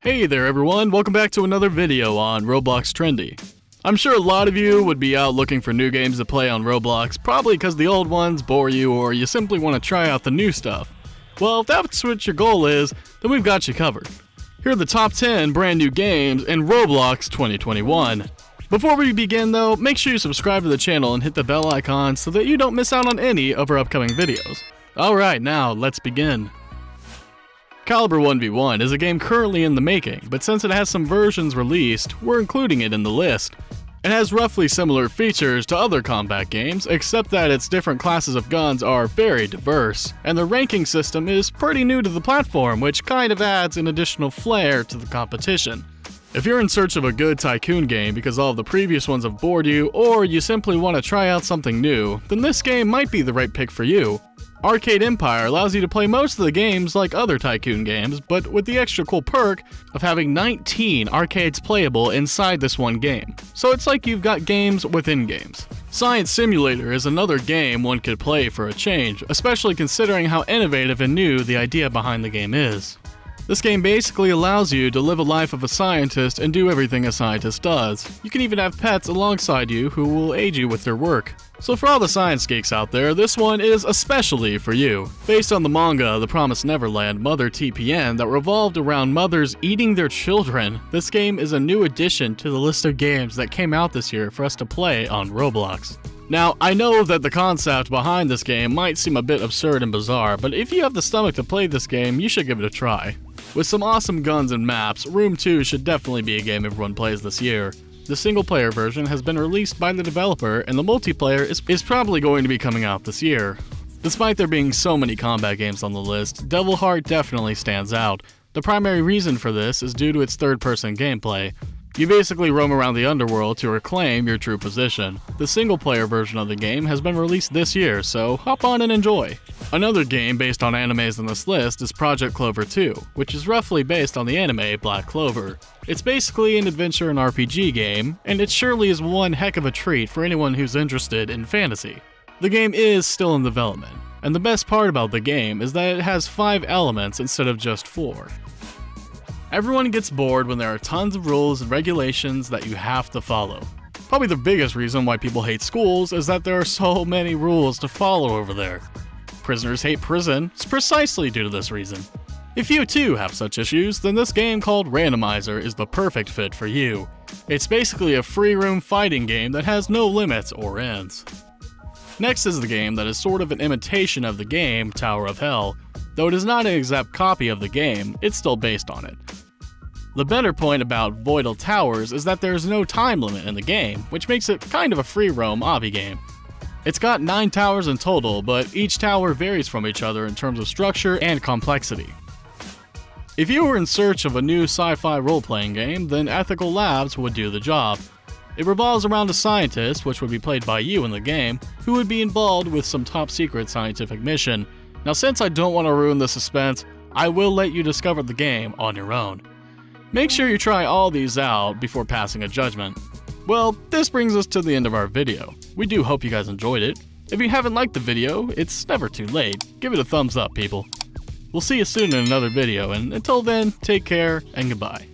Hey there everyone, welcome back to another video on Roblox Trendy. I'm sure a lot of you would be out looking for new games to play on Roblox, probably because the old ones bore you or you simply want to try out the new stuff. Well, if that's what your goal is, then we've got you covered. Here are the top 10 brand new games in Roblox 2021. Before we begin though, make sure you subscribe to the channel and hit the bell icon so that you don't miss out on any of our upcoming videos. Alright, now let's begin. Caliber 1v1 is a game currently in the making, but since it has some versions released, we're including it in the list. It has roughly similar features to other combat games, except that its different classes of guns are very diverse, and the ranking system is pretty new to the platform, which kind of adds an additional flair to the competition. If you're in search of a good tycoon game because all of the previous ones have bored you, or you simply want to try out something new, then this game might be the right pick for you. Arcade Empire allows you to play most of the games like other tycoon games, but with the extra cool perk of having 19 arcades playable inside this one game. So it's like you've got games within games. Science Simulator is another game one could play for a change, especially considering how innovative and new the idea behind the game is. This game basically allows you to live a life of a scientist and do everything a scientist does. You can even have pets alongside you who will aid you with their work. So for all the science geeks out there, this one is especially for you. Based on the manga The Promised Neverland Mother TPN that revolved around mothers eating their children, this game is a new addition to the list of games that came out this year for us to play on Roblox. Now, I know that the concept behind this game might seem a bit absurd and bizarre, but if you have the stomach to play this game, you should give it a try. With some awesome guns and maps, Room 2 should definitely be a game everyone plays this year. The single-player version has been released by the developer, and the multiplayer is probably going to be coming out this year. Despite there being so many combat games on the list, Devil Heart definitely stands out. The primary reason for this is due to its third-person gameplay. You basically roam around the underworld to reclaim your true position. The single-player version of the game has been released this year, so hop on and enjoy. Another game based on animes on this list is Project Clover 2, which is roughly based on the anime Black Clover. It's basically an adventure and RPG game, and it surely is one heck of a treat for anyone who's interested in fantasy. The game is still in development, and the best part about the game is that it has 5 elements instead of just 4. Everyone gets bored when there are tons of rules and regulations that you have to follow. Probably the biggest reason why people hate schools is that there are so many rules to follow over there. Prisoners hate prison precisely due to this reason. If you too have such issues, then this game called Randomizer is the perfect fit for you. It's basically a free roam fighting game that has no limits or ends. Next is the game that is sort of an imitation of the game Tower of Hell. Though it is not an exact copy of the game, it's still based on it. The better point about Voidal Towers is that there is no time limit in the game, which makes it kind of a free roam obby game. It's got 9 towers in total, but each tower varies from each other in terms of structure and complexity. If you were in search of a new sci-fi role-playing game, then Ethical Labs would do the job. It revolves around a scientist, which would be played by you in the game, who would be involved with some top-secret scientific mission. Now, since I don't want to ruin the suspense, I will let you discover the game on your own. Make sure you try all these out before passing a judgment. Well, this brings us to the end of our video. We do hope you guys enjoyed it. If you haven't liked the video, it's never too late. Give it a thumbs up, people. We'll see you soon in another video, and until then, take care and goodbye.